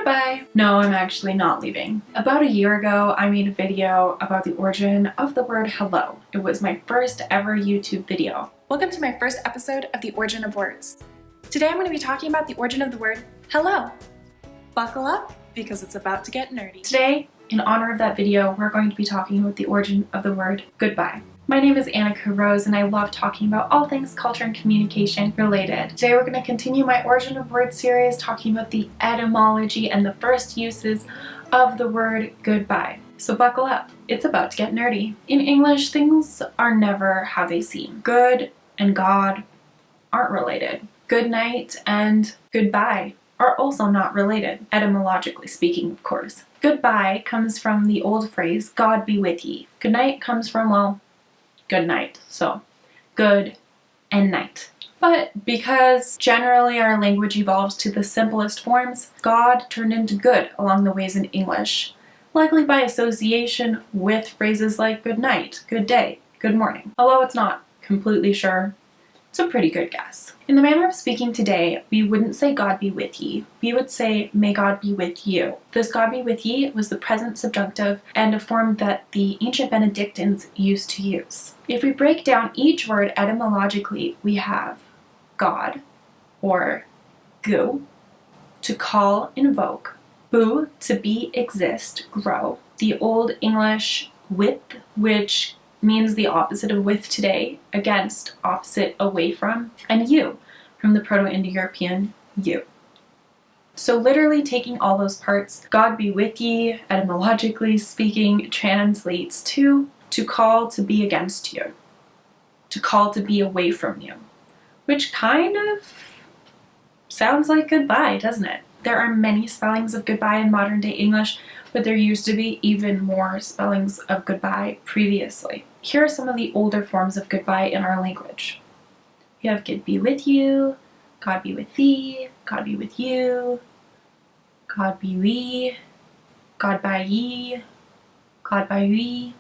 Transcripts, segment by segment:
Goodbye! No, I'm actually not leaving. About a year ago, I made a video about the origin of the word hello. It was my first ever YouTube video. Welcome to my first episode of The Origin of Words. Today I'm going to be talking about the origin of the word hello. Buckle up, because it's about to get nerdy. Today, in honor of that video, we're going to be talking about the origin of the word goodbye. My name is Anika Rose and I love talking about all things culture and communication related. Today we're going to continue my Origin of Words series talking about the etymology and the first uses of the word goodbye. So buckle up, it's about to get nerdy. In English, things are never how they seem. Good and God aren't related. Good night and goodbye are also not related, etymologically speaking, of course. Goodbye comes from the old phrase, God be with ye. Good night comes from, well, good night. So, good and night. But because generally our language evolves to the simplest forms, God turned into good along the ways in English, likely by association with phrases like good night, good day, good morning. Although it's not completely sure, it's a pretty good guess. In the manner of speaking today, we wouldn't say God be with ye. We would say may God be with you. This God be with ye was the present subjunctive and a form that the ancient Benedictines used to use. If we break down each word etymologically, we have God, or gu, to call, invoke, bu, to be, exist, grow. The Old English with, which means the opposite of with today, against, opposite, away from, and you, from the Proto-Indo-European you. So literally taking all those parts, God be with ye, etymologically speaking, translates to call to be against you, to call to be away from you, which kind of sounds like goodbye, doesn't it? There are many spellings of goodbye in modern day English, but there used to be even more spellings of goodbye previously. Here are some of the older forms of goodbye in our language. We have God be with you, God be with thee, God be with you, God be we, God by ye, God by we.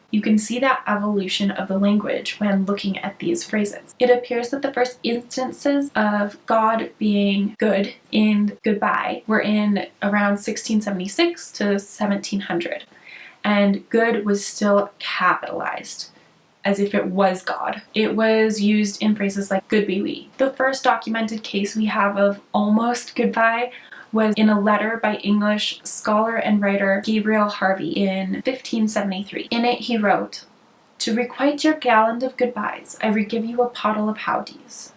You can see that evolution of the language when looking at these phrases. It appears that the first instances of God being good in goodbye were in around 1676 to 1700, and good was still capitalized, as if it was God. It was used in phrases like good be we. The first documented case we have of almost goodbye was in a letter by English scholar and writer Gabriel Harvey in 1573. In it he wrote, "To requite your gallant of goodbyes, I regive you a pottle of howdies."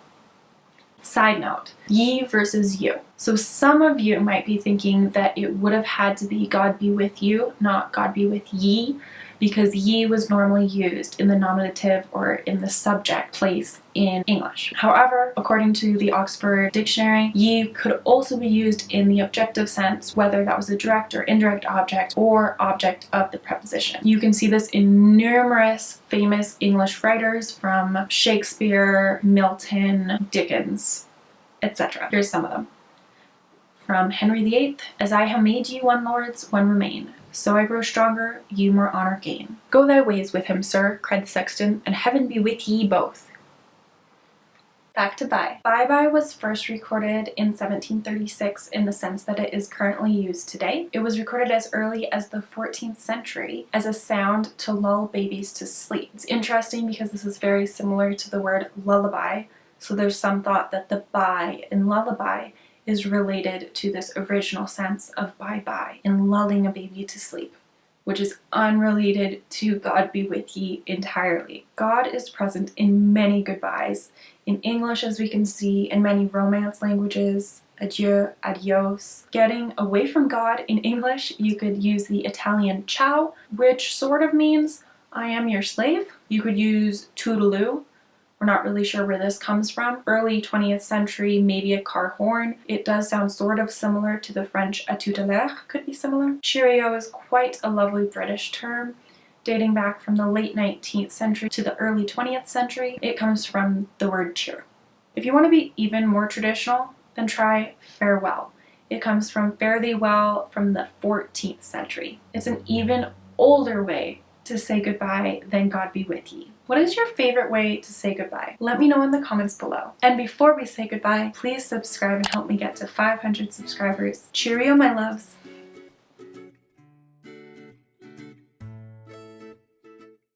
Side note, ye versus you. So some of you might be thinking that it would have had to be God be with you, not God be with ye, because ye was normally used in the nominative or in the subject place in English. However, according to the Oxford Dictionary, ye could also be used in the objective sense, whether that was a direct or indirect object or object of the preposition. You can see this in numerous famous English writers from Shakespeare, Milton, Dickens, etc. Here's some of them. From Henry VIII, "As I have made ye one lords, one remain. So I grow stronger, you more honour gain." "Go thy ways with him, sir," cried the sexton, "and heaven be with ye both." Back to bye. Bye-bye was first recorded in 1736 in the sense that it is currently used today. It was recorded as early as the 14th century as a sound to lull babies to sleep. It's interesting because this is very similar to the word lullaby, so there's some thought that the bye in lullaby is related to this original sense of bye-bye in lulling a baby to sleep, which is unrelated to God be with ye entirely. God is present in many goodbyes. In English, as we can see, in many Romance languages, adieu, adios. Getting away from God in English, you could use the Italian ciao, which sort of means I am your slave. You could use toodaloo. We're not really sure where this comes from. Early 20th century, maybe a car horn. It does sound sort of similar to the French à tout à l'heure, could be similar. Cheerio is quite a lovely British term, dating back from the late 19th century to the early 20th century. It comes from the word cheer. If you want to be even more traditional, then try farewell. It comes from fare thee well from the 14th century. It's an even older way to say goodbye than God be with ye. What is your favorite way to say goodbye? Let me know in the comments below. And before we say goodbye, please subscribe and help me get to 500 subscribers. Cheerio, my loves.